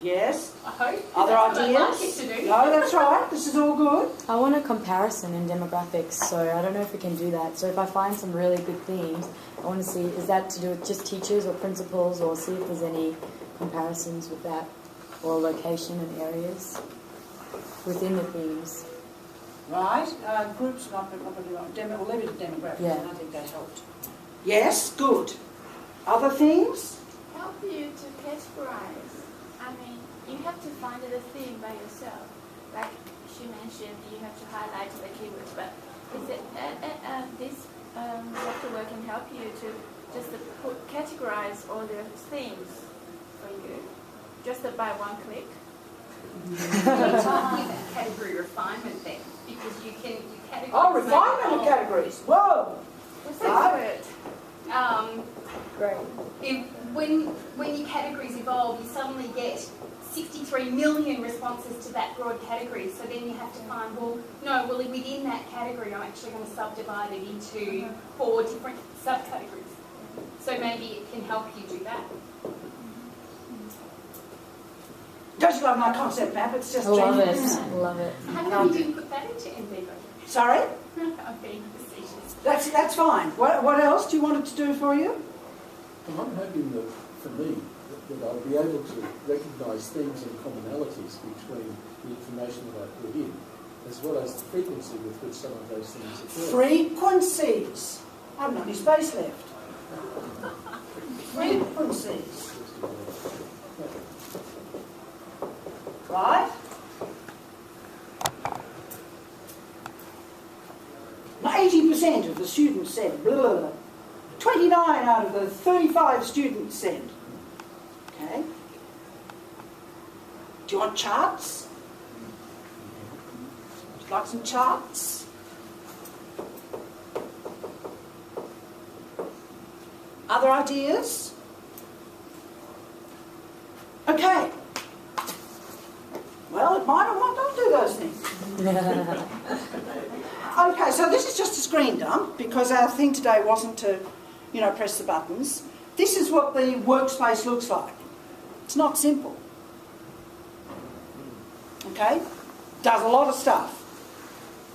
Yes. I hope. Other ideas? I'd like it to do. No, that's right. This is all good. I want a comparison in demographics, so I don't know if we can do that. So if I find some really good themes, I want to see, is that to do with just teachers or principals, or see if there's any comparisons with that, or location and areas within the themes. Right. Groups, not limited demographics. Yeah. I think that helped. Yes, good. Other things? Help you to categorize. I mean, you have to find the theme by yourself. Like she mentioned, you have to highlight the keywords. But is it this software can help you to just categorize all the themes for you, just by one click? We're talking about category refinement then, because you categorize. Oh, refinement of categories. Whoa. What's that word? Great. When your categories evolve, you suddenly get 63 million responses to that broad category. So then you have to find, within that category, I'm actually going to subdivide it into 4 different subcategories. So maybe it can help you do that. Don't you love my concept map? It's just Love genius. it. Love it. How come you didn't put that into Nvivo? Sorry? I'm being facetious. That's fine. What else do you want it to do for you? I'm hoping that, for me, that I'll be able to recognise themes and commonalities between the information that I put in, as well as the frequency with which some of those things occur. Frequencies. I haven't got any space left. Frequencies. Right? 80% of the students said blah, blah, blah. 29 out of the 35 students said. Okay. Do you want charts? Would you like some charts? Other ideas? Okay. Well, it might or might not do those things. Okay, so this is just a screen dump because our thing today wasn't to, press the buttons. This is what the workspace looks like. It's not simple. Okay? Does a lot of stuff.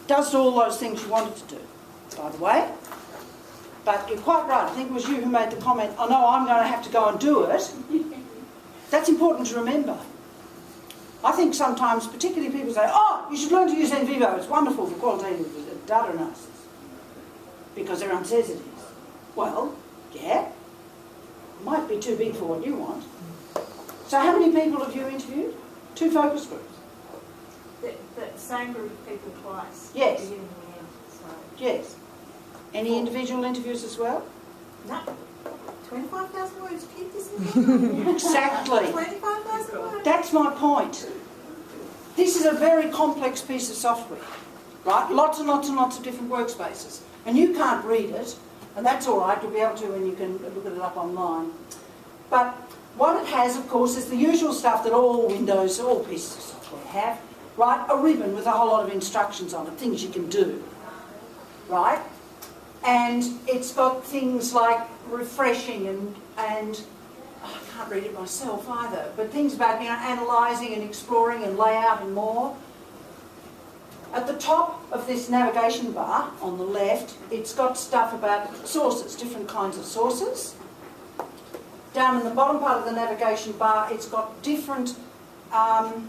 Does all those things you wanted to do, by the way. But you're quite right. I think it was you who made the comment, oh no, I'm going to have to go and do it. That's important to remember. I think sometimes, particularly people say, oh, you should learn to use Nvivo. It's wonderful for qualitative data analysis. Because everyone says it is. Well, yeah. It might be too big for what you want. So how many people have you interviewed? 2 focus groups. The same group of people twice. Yes. Beginning and end, so. Yes. Any individual interviews as well? No. 25,000 words, keep this in Exactly. 25,000 words. That's my point. This is a very complex piece of software, right? Lots and lots and lots of different workspaces. And you can't read it, and that's all right, you'll be able to when you can look it up online. But what it has, of course, is the usual stuff that all Windows, all pieces of software have, right? A ribbon with a whole lot of instructions on it, things you can do, right? And it's got things like refreshing and I can't read it myself either, but things about analysing and exploring and layout and more. At the top of this navigation bar on the left, it's got stuff about sources, different kinds of sources. Down in the bottom part of the navigation bar, it's got different parts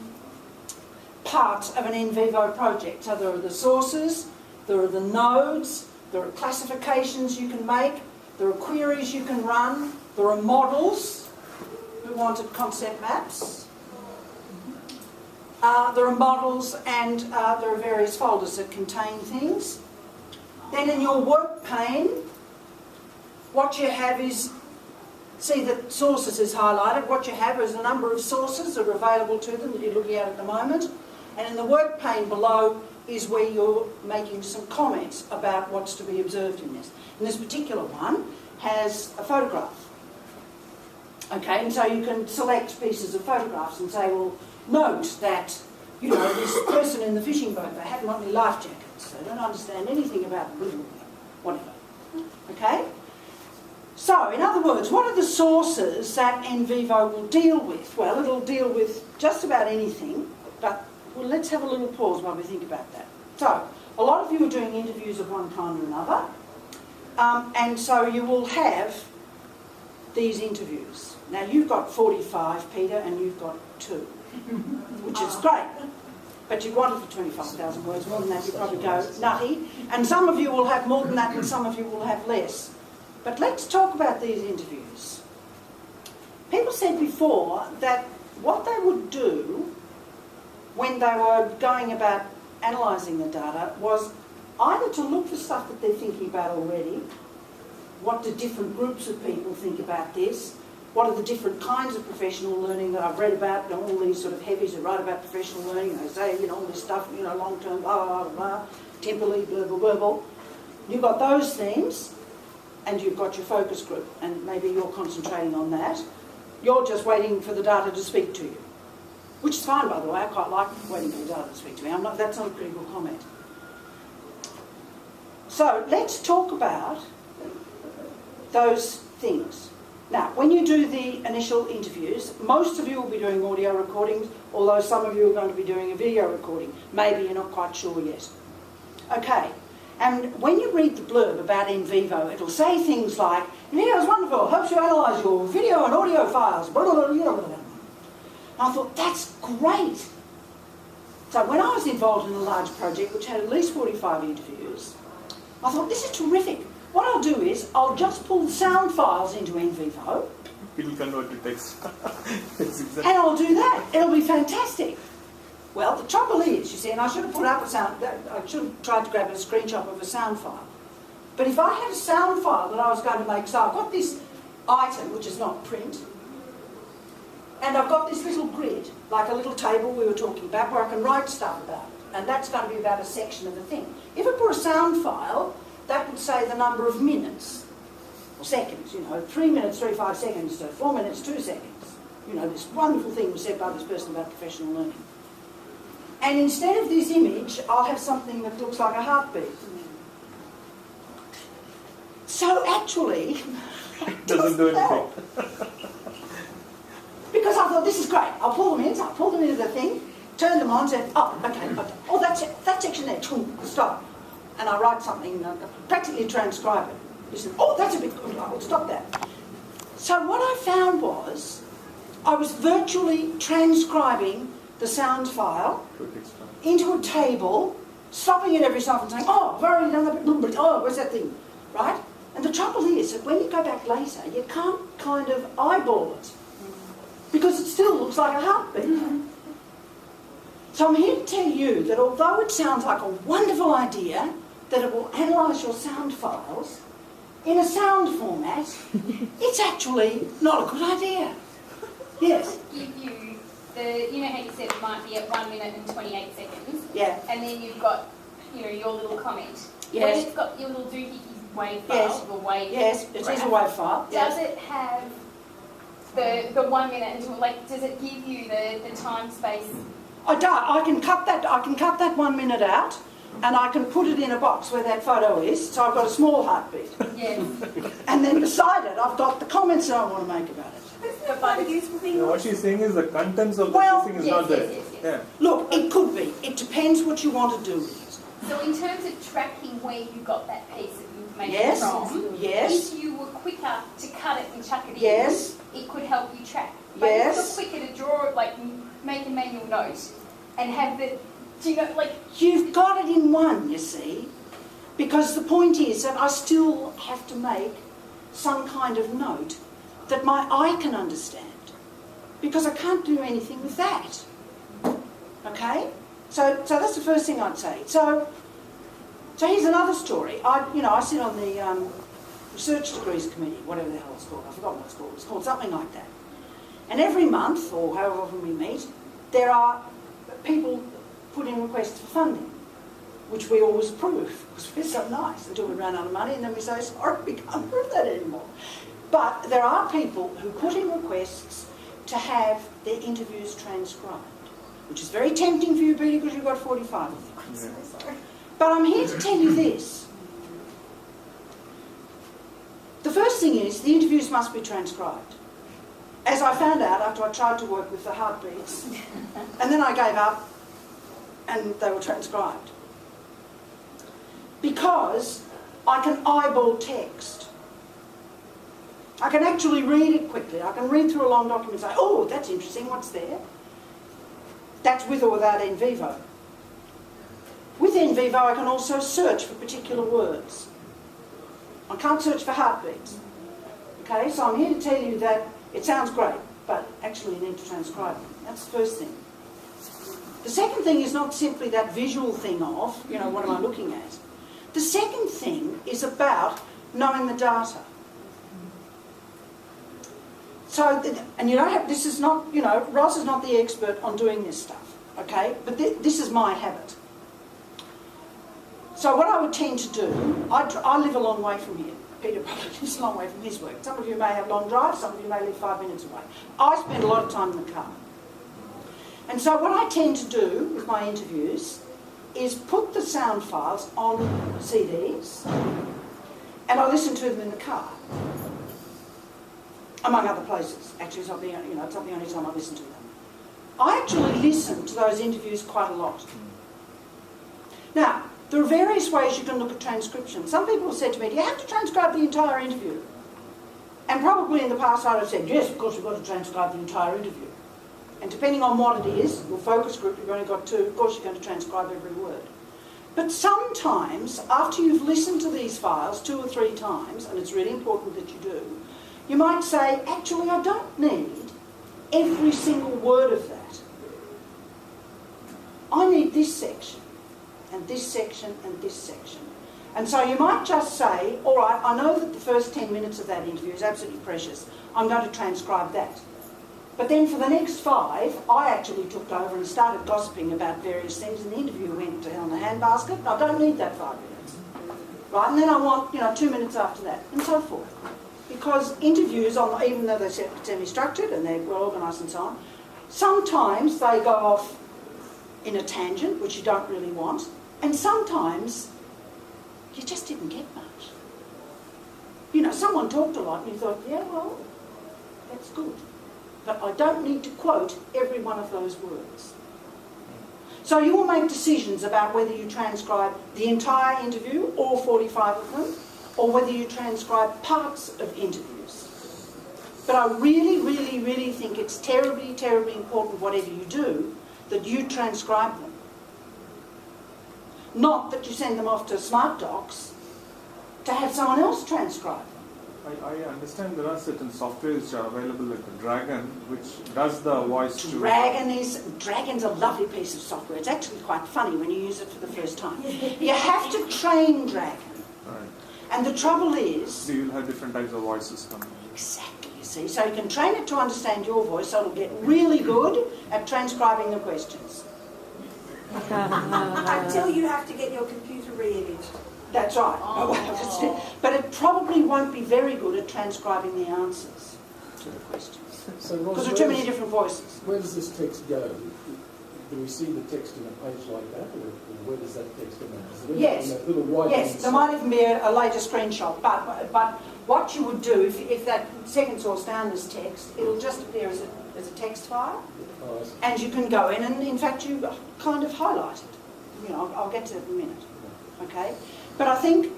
of an Nvivo project. So there are the sources, there are the nodes, there are classifications you can make, there are queries you can run, there are models who wanted concept maps. There are models and there are various folders that contain things. Then in your work pane, what you have is, see that sources is highlighted, what you have is a number of sources that are available to them that you're looking at the moment. And in the work pane below is where you're making some comments about what's to be observed in this. And this particular one has a photograph. Okay, and so you can select pieces of photographs and say, well, note that, this person in the fishing boat, they haven't got any life jackets. They don't understand anything about whatever. Okay? So, in other words, what are the sources that Nvivo will deal with? Well, it'll deal with just about anything, but well, let's have a little pause while we think about that. So, a lot of you are doing interviews of one kind or another, and so you will have these interviews. Now, you've got 45, Peter, and you've got 2, which is great. But you wanted for 25,000 words. More than that, you probably go nutty. And some of you will have more than that, and some of you will have less. But let's talk about these interviews. People said before that what they would do when they were going about analysing the data was either to look for stuff that they're thinking about already, what do different groups of people think about this, what are the different kinds of professional learning that I've read about, you know, all these sort of heavies that write about professional learning, they say, you know, all this stuff, you know, long-term, blah, blah, blah, blah, temporally, blah, blah, blah, blah. You've got those themes, and you've got your focus group, and maybe you're concentrating on that. You're just waiting for the data to speak to you, which is fine, by the way. I quite like waiting for the data to speak to me. That's not a critical comment. So let's talk about those things. Now, when you do the initial interviews, most of you will be doing audio recordings, although some of you are going to be doing a video recording. Maybe you're not quite sure yet. Okay, and when you read the blurb about Nvivo, it'll say things like, Nvivo is wonderful, helps you analyse your video and audio files, blah, blah, blah, blah, blah. And I thought, that's great. So when I was involved in a large project, which had at least 45 interviews, I thought, this is terrific. What I'll do is, I'll just pull the sound files into Nvivo. It'll convert to text. And I'll do that. It'll be fantastic. Well, the trouble is, you see, and I should have put up a sound, I should have tried to grab a screenshot of a sound file. But if I had a sound file that I was going to make, so I've got this item, which is not print, and I've got this little grid, like a little table we were talking about, where I can write stuff about it. And that's going to be about a section of the thing. If I put a sound file, that would say the number of minutes, or seconds, you know, 3 minutes, 35 seconds, so 4 minutes, 2 seconds. You know, this wonderful thing was said by this person about professional learning. And instead of this image, I'll have something that looks like a heartbeat. So actually, it doesn't do anything. help. Because I thought, this is great. I'll pull them in, so I pulled them into the thing, turned them on, said, oh, okay, okay. Oh, that's it, that section there, stop. And I write something, practically transcribe it. He said, oh, that's a bit good, I will stop that. So what I found was, I was virtually transcribing the sound file into a table, stopping it every so often saying, oh, I've already done that bit, oh, what's that thing, right? And the trouble is that when you go back later, you can't kind of eyeball it, because it still looks like a heartbeat. So I'm here to tell you that although it sounds like a wonderful idea, that it will analyse your sound files in a sound format, it's actually not a good idea. Yes? Give you the, you know how you said it might be at 1 minute and 28 seconds? Yeah. And then you've got, you know, your little comment. Yes. When it's got your little doohickey wave file, Yes. the wave. Yes, it is a wave file. Does Yes. it have the 1 minute until, like, does it give you the time space? I can cut that 1 minute out, and I can put it in a box where that photo is, so I've got a small heartbeat. Yes. And then beside it, I've got the comments that I want to make about it. That's quite a useful thing. Yeah, what she's saying is the contents of Well, the thing is yes, not there. yes, yes. Yeah. Look, it could be. It depends what you want to do with it. So in terms of tracking where you got that piece of information Yes, from, yes. if you were quicker to cut it and chuck it Yes. in, it could help you track. But Yes. if you're quicker to draw it, like make a manual note and have the, do you know, like... You've got it in one, you see, because the point is that I still have to make some kind of note that my eye can understand, because I can't do anything with that. Okay? So that's the first thing I'd say. So here's another story. I sit on the research degrees committee, whatever the hell it's called. I forgot what it's called. It's called something like that. And every month, or however often we meet, there are people put in requests for funding, which we always approve, because we're so nice, until we run out of money, and then we say, sorry, we can't approve that anymore. But there are people who put in requests to have their interviews transcribed, which is very tempting for you, Peter, because you've got 45 of them. I'm so sorry. But I'm here to tell you this. The first thing is, the interviews must be transcribed. As I found out after I tried to work with the heartbeats, and then I gave up, and they were transcribed. Because I can eyeball text. I can actually read it quickly. I can read through a long document and say, oh, that's interesting, what's there? That's with or without Nvivo. With Nvivo, I can also search for particular words. I can't search for heartbeats. Okay, so I'm here to tell you that it sounds great, but actually you need to transcribe them. That's the first thing. The second thing is not simply that visual thing of, what am I looking at? The second thing is about knowing the data. So, and you don't have, this is not, Roz is not the expert on doing this stuff, okay? But this is my habit. So what I would tend to do, I live a long way from here. Peter probably lives a long way from his work. Some of you may have long drives, some of you may live 5 minutes away. I spend a lot of time in the car. And so what I tend to do with my interviews is put the sound files on CDs and I listen to them in the car. Among other places. Actually, it's not the only time I listen to them. I actually listen to those interviews quite a lot. Now, there are various ways you can look at transcription. Some people have said to me, do you have to transcribe the entire interview? And probably in the past I would have said, yes, of course we've got to transcribe the entire interview. And depending on what it is, your focus group, you've only got 2, of course you're going to transcribe every word. But sometimes, after you've listened to these files 2 or 3 times, and it's really important that you do, you might say, actually I don't need every single word of that. I need this section, and this section, and this section. And so you might just say, all right, I know that the first 10 minutes of that interview is absolutely precious. I'm going to transcribe that. But then for the next 5, I actually took over and started gossiping about various things, and the interview went to hell in a handbasket. I don't need that 5 minutes. Right, and then I want, 2 minutes after that, and so forth. Because interviews, even though they're semi-structured and they're well organised and so on, sometimes they go off in a tangent, which you don't really want, and sometimes you just didn't get much. Someone talked a lot and you thought, yeah, well, that's good. But I don't need to quote every one of those words. So you will make decisions about whether you transcribe the entire interview, all 45 of them, or whether you transcribe parts of interviews. But I really, really, really think it's terribly, terribly important, whatever you do, that you transcribe them. Not that you send them off to Smart Docs to have someone else transcribe them. I understand there are certain softwares which are available like Dragon, which does the voice to... Dragon's a lovely piece of software. It's actually quite funny when you use it for the first time. You have to train Dragon. Right. And the trouble is... So you'll have different types of voices coming. Exactly, you see. So you can train it to understand your voice, so it'll get really good at transcribing the questions. Until you have to get your computer re-imaged. That's right. Oh. But it probably won't be very good at transcribing the answers to the questions. So, Because there are too many different voices. Where does this text go? Do we see the text in a page like that, or where does that text go? Yes, yes. There might even be a later screenshot. But what you would do, if that second source down this text, it'll just appear as a text file. Oh, And you can go in and, in fact, you kind of highlight it. I'll get to it in a minute. Okay? But I think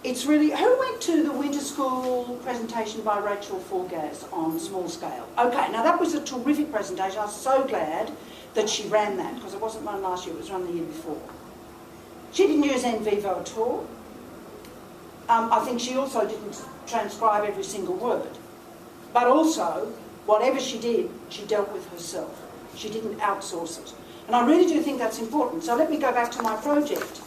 it's really... Who went to the winter school presentation by Rachel Forgaz on small scale? Okay, now that was a terrific presentation. I was so glad that she ran that, because it wasn't run last year, it was run the year before. She didn't use Nvivo at all. I think she also didn't transcribe every single word. But also, whatever she did, she dealt with herself. She didn't outsource it. And I really do think that's important. So let me go back to my project.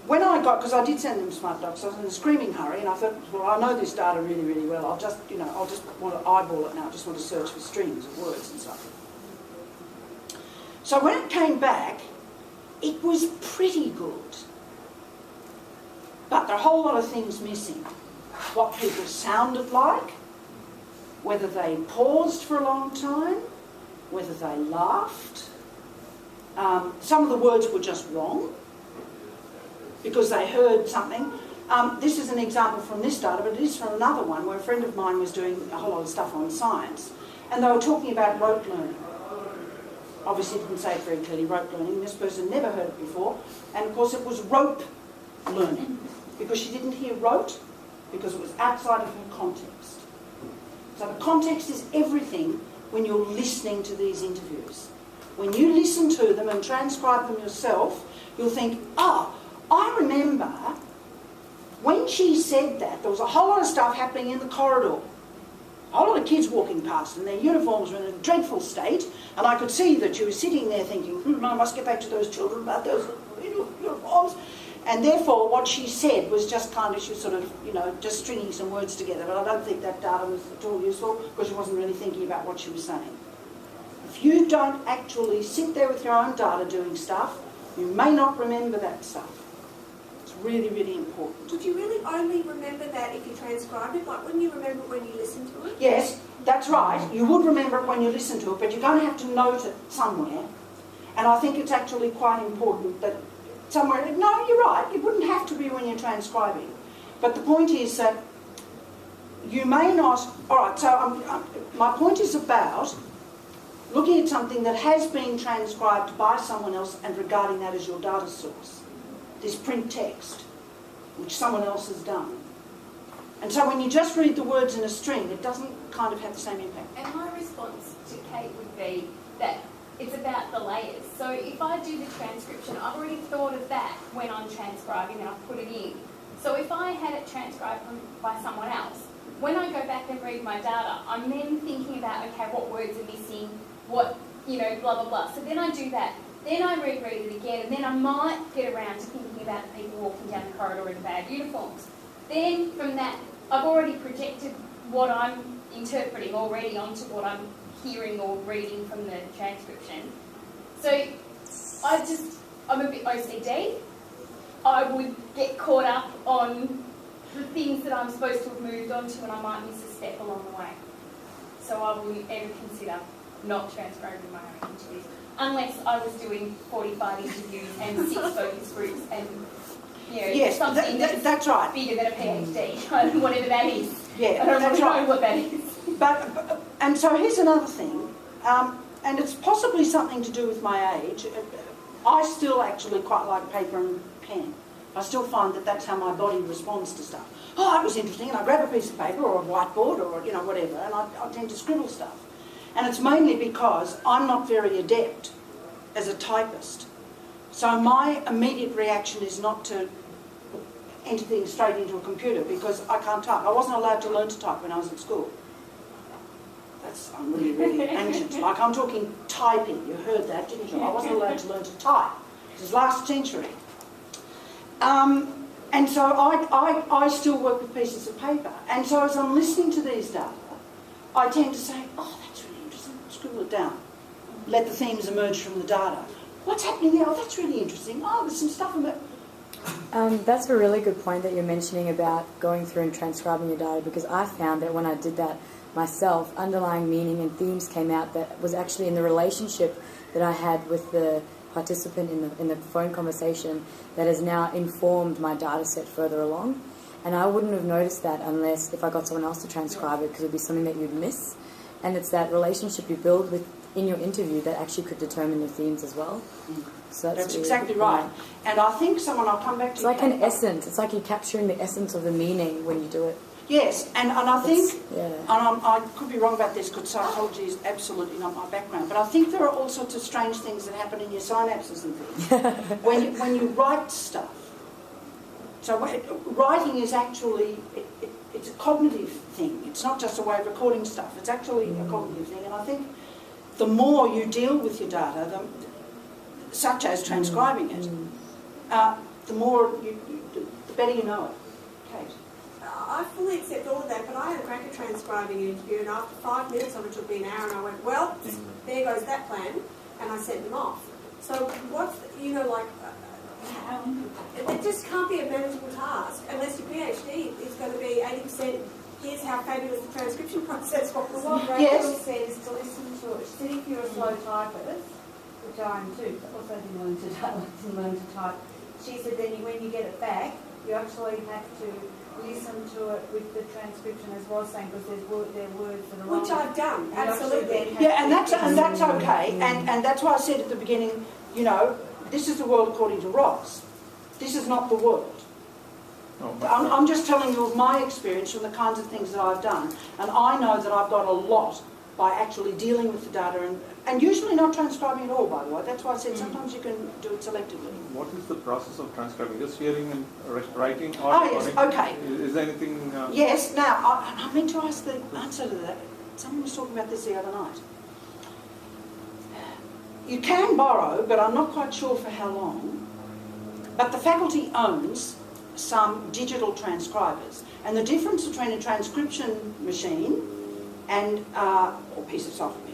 When I got, because I did send them Smart Docs, I was in a screaming hurry, and I thought, well, I know this data really, really well. I'll just want to eyeball it now. I just want to search for strings of words and stuff. So when it came back, it was pretty good. But there are a whole lot of things missing. What people sounded like, whether they paused for a long time, whether they laughed. Some of the words were just wrong because they heard something. This is an example from this data, but it is from another one where a friend of mine was doing a whole lot of stuff on science, and they were talking about rote learning. Obviously, it didn't say it very clearly, rote learning. This person never heard it before, and of course it was rope learning, because she didn't hear rote, because it was outside of her context. So the context is everything when you're listening to these interviews. When you listen to them and transcribe them yourself, you'll think, oh, I remember when she said that, there was a whole lot of stuff happening in the corridor. A whole lot of kids walking past, and their uniforms were in a dreadful state, and I could see that she was sitting there thinking, I must get back to those children about those uniforms. And therefore, what she said was just kind of, she was sort of, just stringing some words together, but I don't think that data was at all useful, because she wasn't really thinking about what she was saying. If you don't actually sit there with your own data doing stuff, you may not remember that stuff. It's really, really important. Would you really only remember that if you transcribed it? Like, wouldn't you remember it when you listened to it? Yes, that's right. You would remember it when you listen to it, but you're going to have to note it somewhere. And I think it's actually quite important that somewhere... No, you're right. It wouldn't have to be when you're transcribing. But the point is that you may not... All right, so my point is about looking at something that has been transcribed by someone else and regarding that as your data source. This print text, which someone else has done. And so when you just read the words in a string, it doesn't kind of have the same impact. And my response to Kate would be that it's about the layers. So if I do the transcription, I've already thought of that when I'm transcribing and I've put it in. So if I had it transcribed by someone else, when I go back and read my data, I'm then thinking about, okay, what words are missing, what, blah, blah, blah. So then I do that. Then I reread it again, and then I might get around to thinking about the people walking down the corridor in bad uniforms. Then from that, I've already projected what I'm interpreting already onto what I'm hearing or reading from the transcription. So I'm a bit OCD. I would get caught up on the things that I'm supposed to have moved on to, and I might miss a step along the way. So I wouldn't ever consider not transcribing my own interviews, unless I was doing 45 interviews and 6 focus groups and, yes, something that's right. bigger than a PhD, whatever that is. Yeah, I don't that's really right. know what that is. But and so here's another thing, and it's possibly something to do with my age. I still actually quite like paper and pen. I still find that that's how my body responds to stuff. Oh, that was interesting, and I grab a piece of paper or a whiteboard or whatever, and I tend to scribble stuff. And it's mainly because I'm not very adept as a typist. So my immediate reaction is not to enter things straight into a computer because I can't type. I wasn't allowed to learn to type when I was at school. I'm really, really ancient. Like, I'm talking typing. You heard that, didn't you? I wasn't allowed to learn to type. This is last century. And so I still work with pieces of paper. And so as I'm listening to these data, I tend to say, oh, that's really interesting. Scribble it down. Let the themes emerge from the data. What's happening there? Oh, that's really interesting. Oh, there's some stuff in it. That's a really good point that you're mentioning about going through and transcribing your data, because I found that when I did that myself, underlying meaning and themes came out that was actually in the relationship that I had with the participant in the phone conversation that has now informed my data set further along. And I wouldn't have noticed that unless if I got someone else to transcribe it, because it would be something that you'd miss. And it's that relationship you build in your interview that actually could determine your themes as well. So that's really exactly right. And I think I'll come back to it's like an essence. It's like you're capturing the essence of the meaning when you do it. Yes, and I think, yeah. and I could be wrong about this because psychology is absolutely not my background, but I think there are all sorts of strange things that happen in your synapses and things when you write stuff. So writing is actually, it's a cognitive thing. It's not just a way of recording stuff. It's actually a cognitive thing. And I think the more you deal with your data, such as transcribing it, the better you know it. Kate. I fully accept all of that, but I had a crack at transcribing an interview, and after 5 minutes of it took me an hour, and I went, well, there goes that plan, and I sent them off. So what's, it just can't be a manageable task unless your PhD is going to be 80%, here's how fabulous the transcription process was. Well, what Rachel said is to listen to it. She said if you're a slow typist, which I am too, but also didn't learn to type, she said then when you get it back, you actually have to listen to it with the transcription as well, saying, because there are words that are wrong. Which I've done, You actually absolutely. then have Yeah, and to- that's okay, and that's why I said at the beginning, you know, this is the world according to Ross. This is not the world. No, I'm just telling you of my experience from the kinds of things that I've done, and I know that I've got a lot by actually dealing with the data and usually not transcribing at all, by the way. That's why I said sometimes you can do it selectively. what is the process of transcribing? Just hearing and writing, or Oh, yes, okay. Is there anything? Yes, now, I meant to ask the answer to that. Someone was talking about this the other night. You can borrow, but I'm not quite sure for how long. But the faculty owns some digital transcribers. And the difference between a transcription machine and or piece of software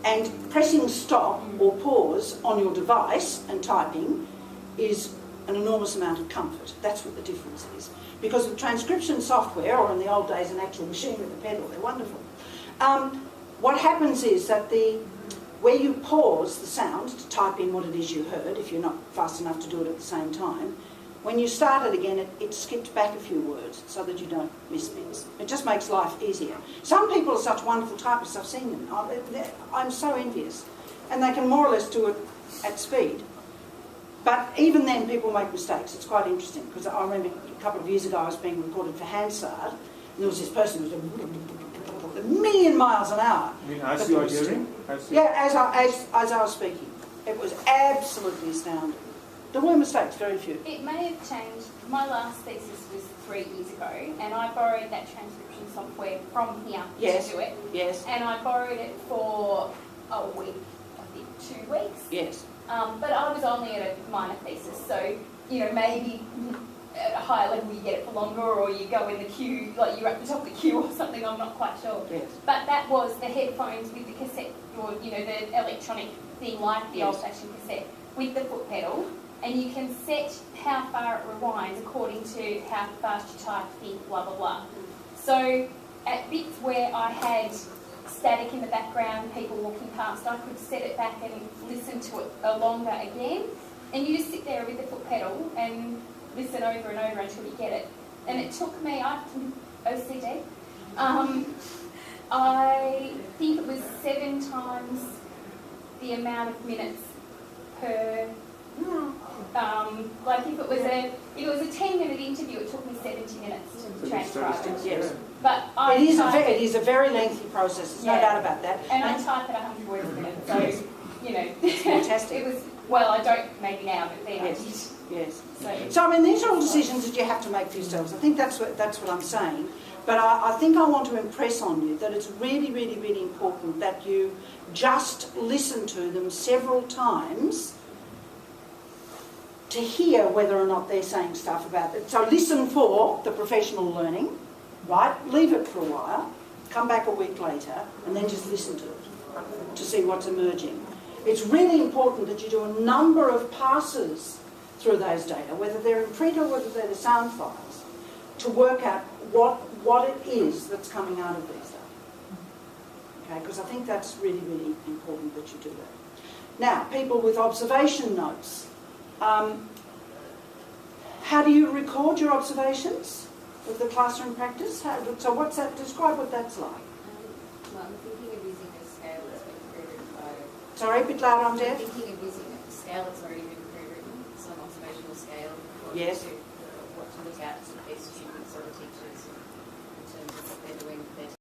and pressing stop or pause on your device and typing is an enormous amount of comfort. That's what the difference is. Because with transcription software, or in the old days an actual machine with a pedal, they're wonderful. What happens is that where you pause the sound to type in what it is you heard, if you're not fast enough to do it at the same time, when you start it again, it skips back a few words so that you don't miss bits. It just makes life easier. Some people are such wonderful typists, I've seen them. I'm so envious. And they can more or less do it at speed. But even then, people make mistakes. It's quite interesting, because I remember a couple of years ago I was being recorded for Hansard, and there was this person who was doing a million miles an hour. I mean, as you are hearing? Yeah, as I was speaking. It was absolutely astounding. There were mistakes, very few. It may have changed. My last thesis was 3 years ago, and I borrowed that transcription software from here Yes. to do it. Yes. And I borrowed it for a week, I think 2 weeks. Yes. But I was only at a minor thesis, so, you know, maybe at a higher level you get it for longer, or you go in the queue, like you're at the top of the queue or something, I'm not quite sure. Yes. But that was the headphones with the cassette, or, you know, the electronic thing like the Yes. old-fashioned cassette, with the foot pedal, and you can set how far it rewinds according to how fast you type, think, blah, blah, blah. So at bits where I had static in the background, people walking past, I could set it back and listen to it longer again. And you just sit there with the foot pedal and listen over and over until you get it. And it took me, I have OCD, I think it was 7 times the amount of minutes per, like if it was a 10-minute interview, it took me 70 minutes to transcribe it. Yes. But It is a very lengthy process, there's no doubt about that. And I type at 100 words a minute, so, you know. It's fantastic. It was, well, I don't maybe now, but then Yes. I did. Yes. So, So, I mean, these are all decisions that you have to make for yourselves. I think that's what I'm saying. But I think I want to impress on you that it's really, really, really important that you just listen to them several times to hear whether or not they're saying stuff about it. So listen for the professional learning, right? Leave it for a while, come back a week later, and then just listen to it to see what's emerging. It's really important that you do a number of passes through those data, whether they're in print or whether they're the sound files, to work out what it is that's coming out of these data. Okay, because I think that's really, really important that you do that. Now, people with observation notes. How do you record your observations with the classroom practice? So what's that? Describe what that's like. Well, I'm thinking of using a scale that's been pre-written by... Sorry, a bit louder, I'm I'm deaf. thinking of using a scale that's already been pre-written, some observational scale, Yes. to what to look at to base students or the teachers in terms of what they're doing with their